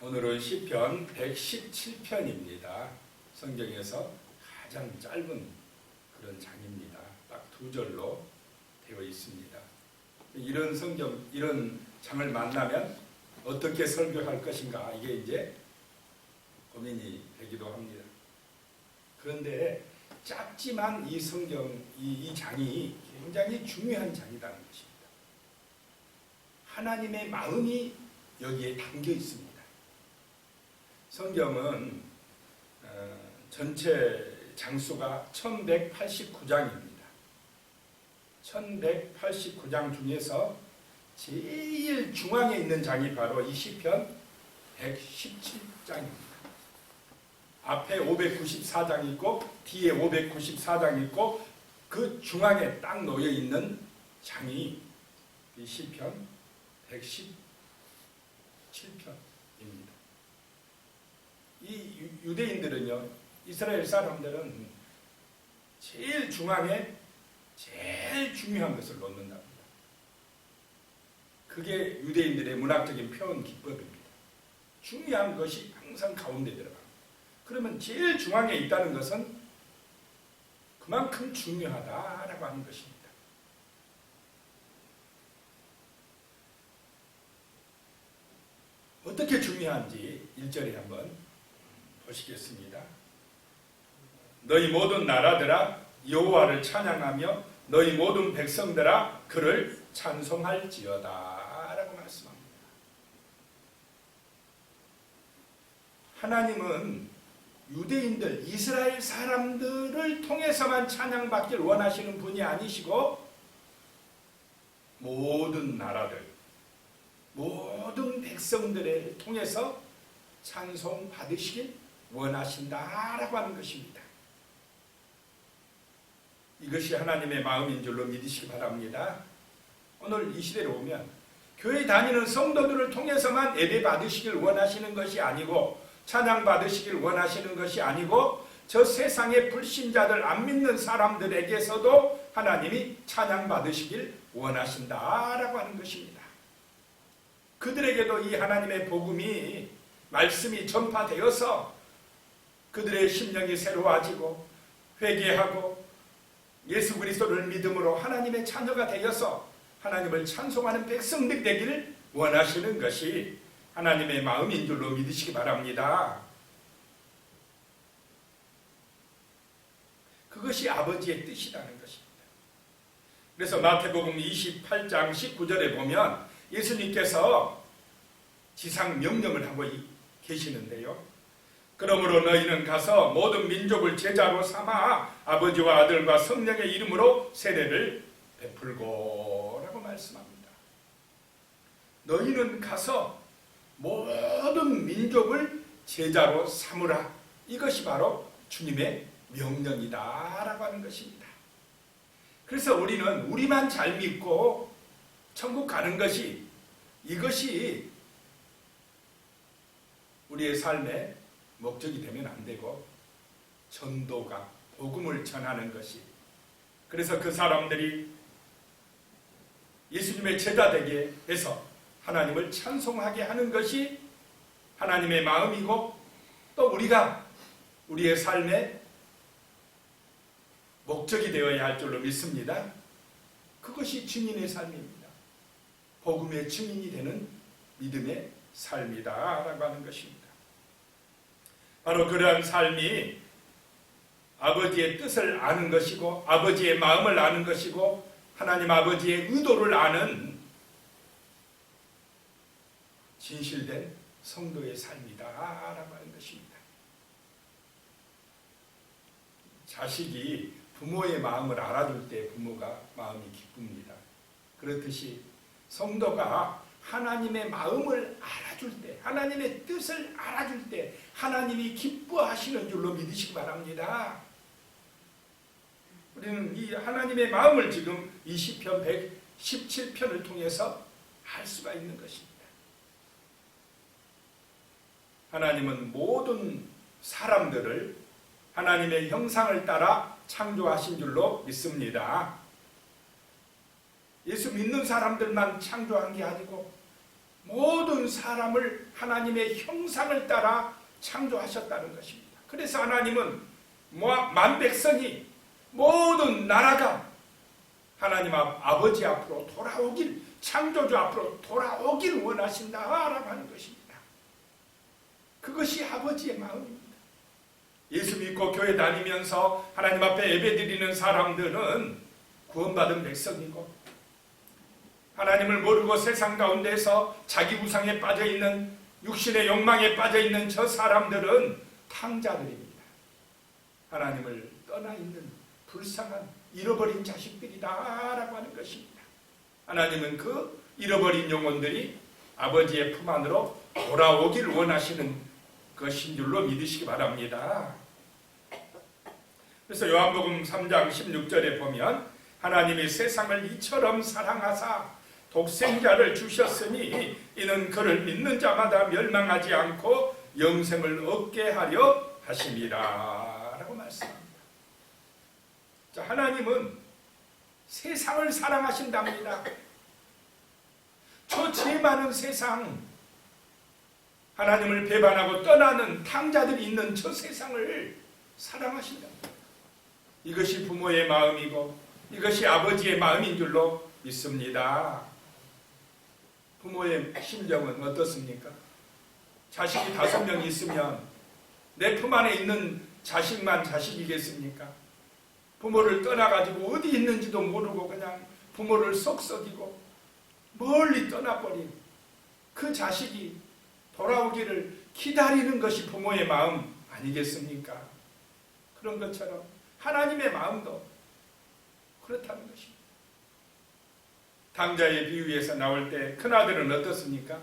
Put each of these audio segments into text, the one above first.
오늘은 시편 117편입니다. 성경에서 가장 짧은 그런 장입니다. 딱 2절로 되어 있습니다. 이런 이런 장을 만나면 어떻게 설교할 것인가, 이게 이제 고민이 되기도 합니다. 그런데 짧지만 이 이 장이 굉장히 중요한 장이라는 것입니다. 하나님의 마음이 여기에 담겨 있습니다. 성경은 전체 장수가 1189장입니다. 1189장 중에서 제일 중앙에 있는 장이 바로 이 시편 117장입니다. 앞에 594장이 있고 뒤에 594장이 있고 그 중앙에 딱 놓여 있는 장이 이 시편 117편입니다. 이 유대인들은요, 이스라엘 사람들은 제일 중앙에 제일 중요한 것을 놓는답니다. 그게 유대인들의 문학적인 표현 기법입니다. 중요한 것이 항상 가운데 들어갑니다. 그러면 제일 중앙에 있다는 것은 그만큼 중요하다라고 하는 것입니다. 어떻게 중요한지 1절에 한번 보시겠습니다. 너희 모든 나라들아 여호와를 찬양하며 너희 모든 백성들아 그를 찬송할지어다 라고 말씀합니다. 하나님은 유대인들, 이스라엘 사람들을 통해서만 찬양받길 원하시는 분이 아니시고 모든 나라들, 모든 백성들을 통해서 찬송받으시길 원하신다라고 하는 것입니다. 이것이 하나님의 마음인 줄로 믿으시기 바랍니다. 오늘 이 시대로 오면 교회 다니는 성도들을 통해서만 예배 받으시길 원하시는 것이 아니고 찬양 받으시길 원하시는 것이 아니고 저 세상의 불신자들, 안 믿는 사람들에게서도 하나님이 찬양 받으시길 원하신다라고 하는 것입니다. 그들에게도 이 하나님의 복음이, 말씀이 전파되어서 그들의 심령이 새로워지고 회개하고 예수 그리스도를 믿음으로 하나님의 자녀가 되어서 하나님을 찬송하는 백성들 되기를 원하시는 것이 하나님의 마음인 줄로 믿으시기 바랍니다. 그것이 아버지의 뜻이라는 것입니다. 그래서 마태복음 28장 19절에 보면 예수님께서 지상 명령을 하고 계시는데요. 그러므로 너희는 가서 모든 민족을 제자로 삼아 아버지와 아들과 성령의 이름으로 세례를 베풀고 라고 말씀합니다. 너희는 가서 모든 민족을 제자로 삼으라. 이것이 바로 주님의 명령이다 라고 하는 것입니다. 그래서 우리는 우리만 잘 믿고 천국 가는 것이, 이것이 우리의 삶의 목적이 되면 안 되고 전도가, 복음을 전하는 것이, 그래서 그 사람들이 예수님의 제자 되게 해서 하나님을 찬송하게 하는 것이 하나님의 마음이고 또 우리가 우리의 삶의 목적이 되어야 할 줄로 믿습니다. 그것이 증인의 삶입니다. 복음의 증인이 되는 믿음의 삶이다 라고 하는 것입니다. 바로 그러한 삶이 아버지의 뜻을 아는 것이고 아버지의 마음을 아는 것이고 하나님 아버지의 의도를 아는 진실된 성도의 삶이다 라고 하는 것입니다. 자식이 부모의 마음을 알아줄 때 부모가 마음이 기쁩니다. 그렇듯이 성도가 하나님의 마음을 알아줄 때, 하나님의 뜻을 알아줄 때 하나님이 기뻐하시는 줄로 믿으시기 바랍니다. 우리는 이 하나님의 마음을 지금 이 시편 117편을 통해서 알 수가 있는 것입니다. 하나님은 모든 사람들을 하나님의 형상을 따라 창조하신 줄로 믿습니다. 예수 믿는 사람들만 창조한 게 아니고 모든 사람을 하나님의 형상을 따라 창조하셨다는 것입니다. 그래서 하나님은 만백성이 모든 나라가 하나님 아버지 앞으로 돌아오길, 창조주 앞으로 돌아오길 원하신다라고 하는 것입니다. 그것이 아버지의 마음입니다. 예수 믿고 교회 다니면서 하나님 앞에 예배드리는 사람들은 구원받은 백성이고, 하나님을 모르고 세상 가운데서 자기 우상에 빠져있는, 육신의 욕망에 빠져있는 저 사람들은 탕자들입니다. 하나님을 떠나있는 불쌍한 잃어버린 자식들이다라고 하는 것입니다. 하나님은 그 잃어버린 영혼들이 아버지의 품 안으로 돌아오길 원하시는 것인 줄로 믿으시기 바랍니다. 그래서 요한복음 3장 16절에 보면 하나님이 세상을 이처럼 사랑하사 독생자를 주셨으니 이는 그를 믿는 자마다 멸망하지 않고 영생을 얻게 하려 하심이라 라고 말씀합니다. 자, 하나님은 세상을 사랑하신답니다. 저 죄 많은 세상, 하나님을 배반하고 떠나는 탕자들이 있는 저 세상을 사랑하신답니다. 이것이 부모의 마음이고 이것이 아버지의 마음인 줄로 믿습니다. 부모의 심정은 어떻습니까? 자식이 5명 있으면 내 품 안에 있는 자식만 자식이겠습니까? 부모를 떠나가지고 어디 있는지도 모르고 그냥 부모를 쏙썩이고 멀리 떠나버린 그 자식이 돌아오기를 기다리는 것이 부모의 마음 아니겠습니까? 그런 것처럼 하나님의 마음도 그렇다는 것입니다. 탕자의 비유에서 나올 때 큰아들은 어떻습니까?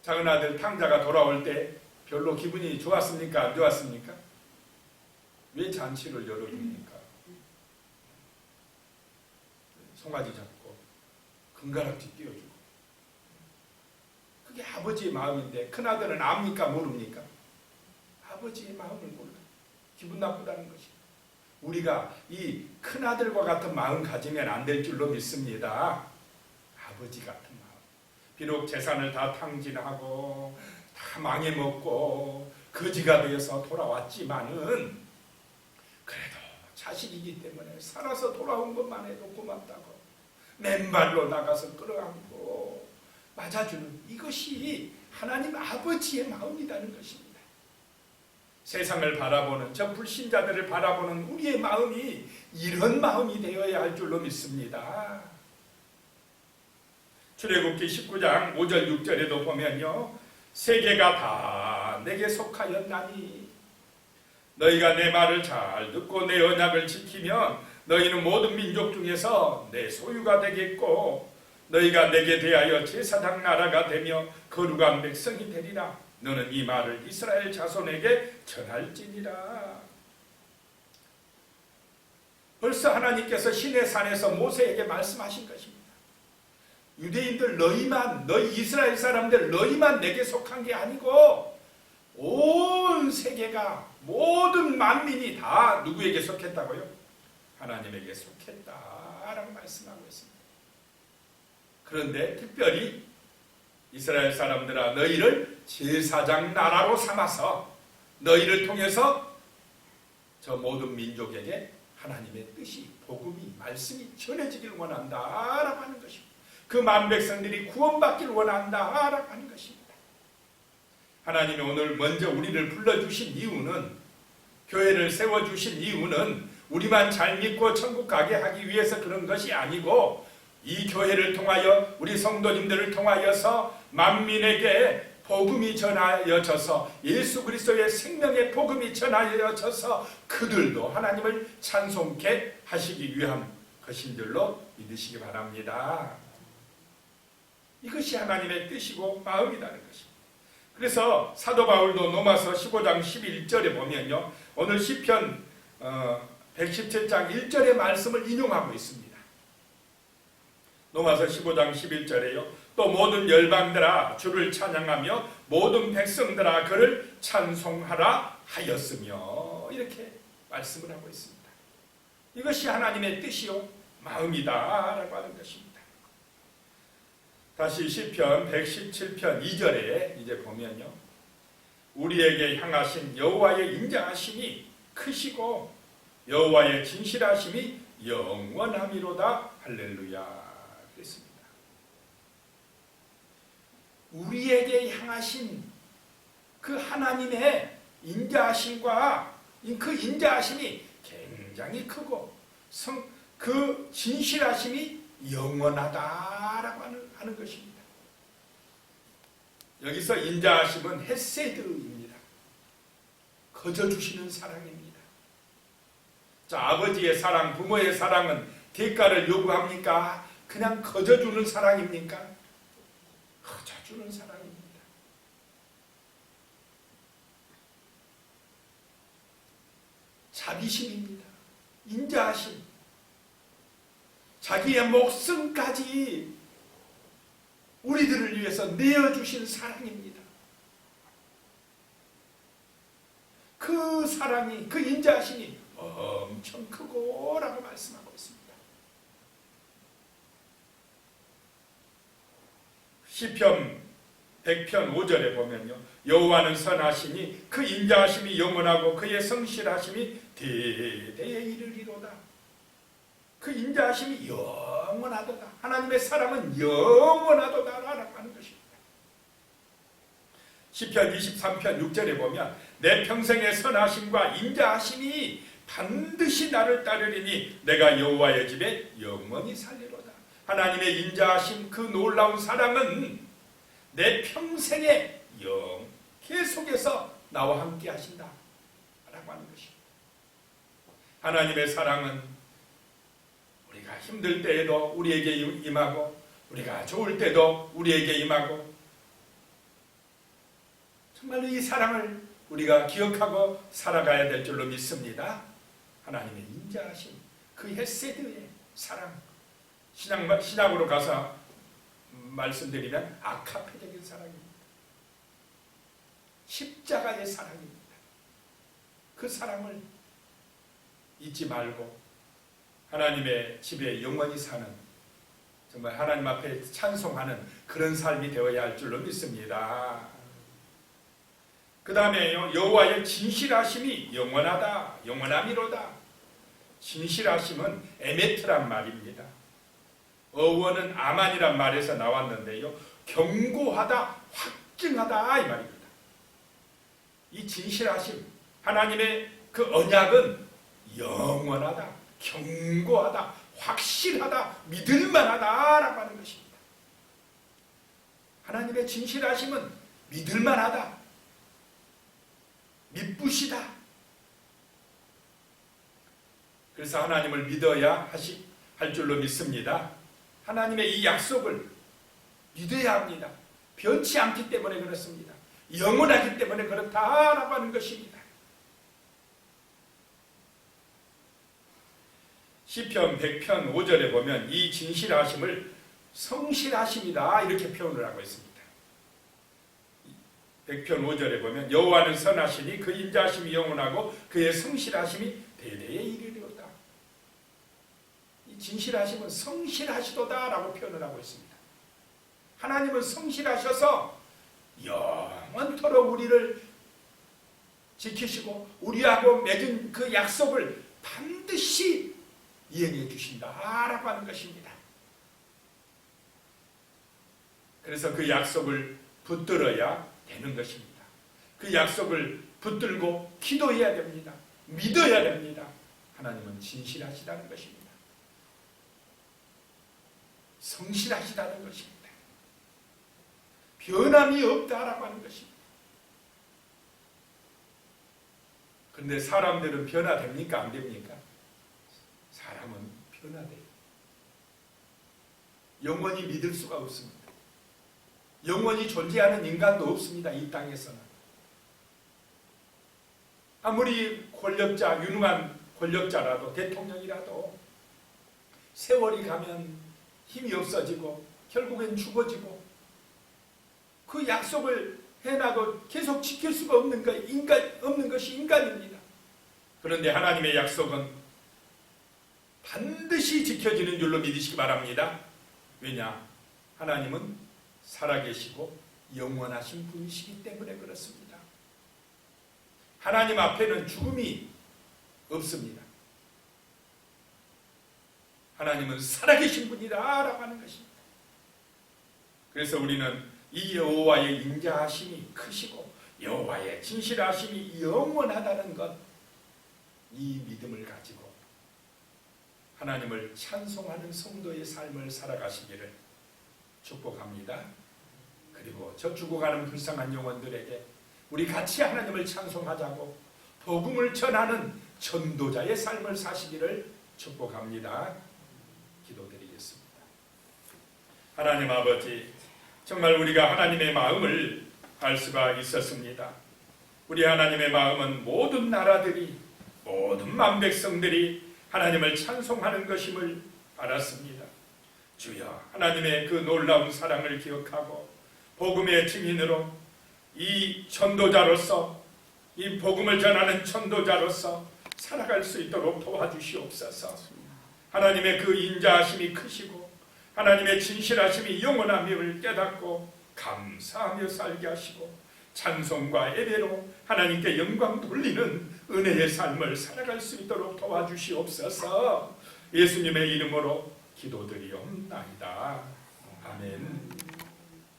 작은아들 탕자가 돌아올 때 별로 기분이 좋았습니까? 안 좋았습니까? 왜 잔치를 열어줍니까? 송아지 잡고 금가락지 띄워주고, 그게 아버지의 마음인데 큰아들은 압니까? 모릅니까? 아버지의 마음을 몰라. 기분 나쁘다는 것입니다. 우리가 이 큰아들과 같은 마음 가지면 안 될 줄로 믿습니다. 아버지 같은 마음. 비록 재산을 다 탕진하고 다 망해먹고 거지가 되어서 돌아왔지만은 그래도 자식이기 때문에 살아서 돌아온 것만 해도 고맙다고 맨발로 나가서 끌어안고 맞아주는, 이것이 하나님 아버지의 마음이라는 것입니다. 세상을 바라보는, 저 불신자들을 바라보는 우리의 마음이 이런 마음이 되어야 할 줄로 믿습니다. 출애굽기 19장 5절 6절에도 보면요, 세계가 다 내게 속하였나니 너희가 내 말을 잘 듣고 내 언약을 지키면 너희는 모든 민족 중에서 내 소유가 되겠고 너희가 내게 대하여 제사장 나라가 되며 거룩한 백성이 되리라. 너는 이 말을 이스라엘 자손에게 전할지니라. 벌써 하나님께서 시내산에서 모세에게 말씀하신 것입니다. 유대인들 너희만, 너희 이스라엘 사람들 너희만 내게 속한 게 아니고 온 세계가, 모든 만민이 다 누구에게 속했다고요? 하나님에게 속했다라고 말씀하고 있습니다. 그런데 특별히 이스라엘 사람들아, 너희를 제사장 나라로 삼아서 너희를 통해서 저 모든 민족에게 하나님의 뜻이, 복음이, 말씀이 전해지길 원한다라고 하는 것입니다. 그 만백성들이 구원받길 원한다라고 하는 것입니다. 하나님이 오늘 먼저 우리를 불러주신 이유는, 교회를 세워주신 이유는 우리만 잘 믿고 천국 가게 하기 위해서 그런 것이 아니고, 이 교회를 통하여 우리 성도님들을 통하여서 만민에게 복음이 전하여져서 예수 그리스도의 생명의 복음이 전하여져서 그들도 하나님을 찬송케 하시기 위한 것인 줄로 믿으시기 바랍니다. 이것이 하나님의 뜻이고 마음이라는 것입니다. 그래서 사도 바울도 로마서 15장 11절에 보면요, 오늘 시편 117장 1절의 말씀을 인용하고 있습니다. 로마서 15장 11절에요. 또 모든 열방들아 주를 찬양하며 모든 백성들아 그를 찬송하라 하였으며, 이렇게 말씀을 하고 있습니다. 이것이 하나님의 뜻이요 마음이다 라고 하는 것입니다. 다시 시편 117편 2절에 이제 보면요. 우리에게 향하신 여호와의 인자하심이 크시고 여호와의 진실하심이 영원함이로다. 할렐루야. 그랬습니다. 우리에게 향하신 그 하나님의 인자하심과 그 인자하심이 굉장히 크고 그 진실하심이 영원하다라고 하는 것입니다. 여기서 인자하심은 헤세드입니다. 거저주시는 사랑입니다. 자, 아버지의 사랑, 부모의 사랑은 대가를 요구합니까? 그냥 거저주는 사랑입니까? 거저주는 사랑입니다. 자비심입니다. 인자하심. 자기의 목숨까지 우리들을 위해서 내어주신 사랑입니다. 그 사랑이, 그 인자하심이 엄청 크고 라고 말씀하고 있습니다. 시편 100편 5절에 보면요. 여호와는 선하시니 그 인자하심이 영원하고 그의 성실하심이 대대에 이르리로다. 그 인자하심이 영원하도다. 하나님의 사랑은 영원하도다라고 하는 것입니다. 시편 23편 6절에 보면 내 평생의 선하심과 인자하심이 반드시 나를 따르리니 내가 여호와의 집에 영원히 살리로다. 하나님의 인자하심, 그 놀라운 사랑은 내 평생의 계속해서 나와 함께 하신다 라고 하는 것입니다. 하나님의 사랑은 우리가 힘들 때에도 우리에게 임하고 우리가 좋을 때도 우리에게 임하고 정말로 이 사랑을 우리가 기억하고 살아가야 될 줄로 믿습니다. 하나님의 인자하심, 그 헤세드의 사랑, 신약으로 가서 말씀드리면 아카페적인 사랑입니다. 십자가의 사랑입니다. 그 사랑을 잊지 말고 하나님의 집에 영원히 사는, 정말 하나님 앞에 찬송하는 그런 삶이 되어야 할 줄로 믿습니다. 그 다음에요, 여호와의 진실하심이 영원하다, 영원함이로다. 진실하심은 에메트란 말입니다. 어원은 아만이란 말에서 나왔는데요, 경고하다, 확증하다 이 말입니다. 이 진실하심, 하나님의 그 언약은 영원하다, 경고하다, 확실하다, 믿을만하다라고 하는 것입니다. 하나님의 진실하심은 믿을만하다, 믿부시다. 그래서 하나님을 믿어야 할 줄로 믿습니다. 하나님의 이 약속을 믿어야 합니다. 변치 않기 때문에 그렇습니다. 영원하기 때문에 그렇다라고 하는 것입니다. 시편 100편 5절에 보면 이 진실하심을 성실하심이다 이렇게 표현을 하고 있습니다. 100편 5절에 보면 여호와는 선하시니 그 인자하심이 영원하고 그의 성실하심이 대대에 이르리로다. 이 진실하심은 성실하시도다라고 표현을 하고 있습니다. 하나님은 성실하셔서 영원토록 우리를 지키시고 우리하고 맺은 그 약속을 반드시 이행해 주신다라고 하는 것입니다. 그래서 그 약속을 붙들어야 되는 것입니다. 그 약속을 붙들고 기도해야 됩니다. 믿어야 됩니다. 하나님은 진실하시다는 것입니다. 성실하시다는 것입니다. 변함이 없다라고 하는 것입니다. 그런데 사람들은 변화됩니까? 안 됩니까? 사람은 변화돼요. 영원히 믿을 수가 없습니다. 영원히 존재하는 인간도 없습니다. 이 땅에서는. 아무리 권력자, 유능한 권력자라도, 대통령이라도 세월이 가면 힘이 없어지고 결국엔 죽어지고 그 약속을 해놔도 계속 지킬 수가 없는 것이 인간입니다. 그런데 하나님의 약속은 반드시 지켜지는 줄로 믿으시기 바랍니다. 왜냐? 하나님은 살아계시고 영원하신 분이시기 때문에 그렇습니다. 하나님 앞에는 죽음이 없습니다. 하나님은 살아계신 분이다라고 하는 것입니다. 그래서 우리는 이 여호와의 인자하심이 크시고 여호와의 진실하심이 영원하다는 것, 이 믿음을 가지고 하나님을 찬송하는 성도의 삶을 살아가시기를 축복합니다. 그리고 저 죽어가는 불쌍한 영혼들에게 우리 같이 하나님을 찬송하자고 복음을 전하는 전도자의 삶을 사시기를 축복합니다. 기도드리겠습니다. 하나님 아버지, 정말 우리가 하나님의 마음을 알 수가 있었습니다. 우리 하나님의 마음은 모든 나라들이, 모든 만백성들이 하나님을 찬송하는 것임을 알았습니다. 주여, 하나님의 그 놀라운 사랑을 기억하고 복음의 증인으로 이 전도자로서, 이 복음을 전하는 전도자로서 살아갈 수 있도록 도와주시옵소서. 하나님의 그 인자하심이 크시고 하나님의 진실하심이 영원함을 깨닫고 감사하며 살게 하시고 찬송과 예배로 하나님께 영광 돌리는 은혜의 삶을 살아갈 수 있도록 도와주시옵소서. 예수님의 이름으로 기도드리옵나이다. 아멘.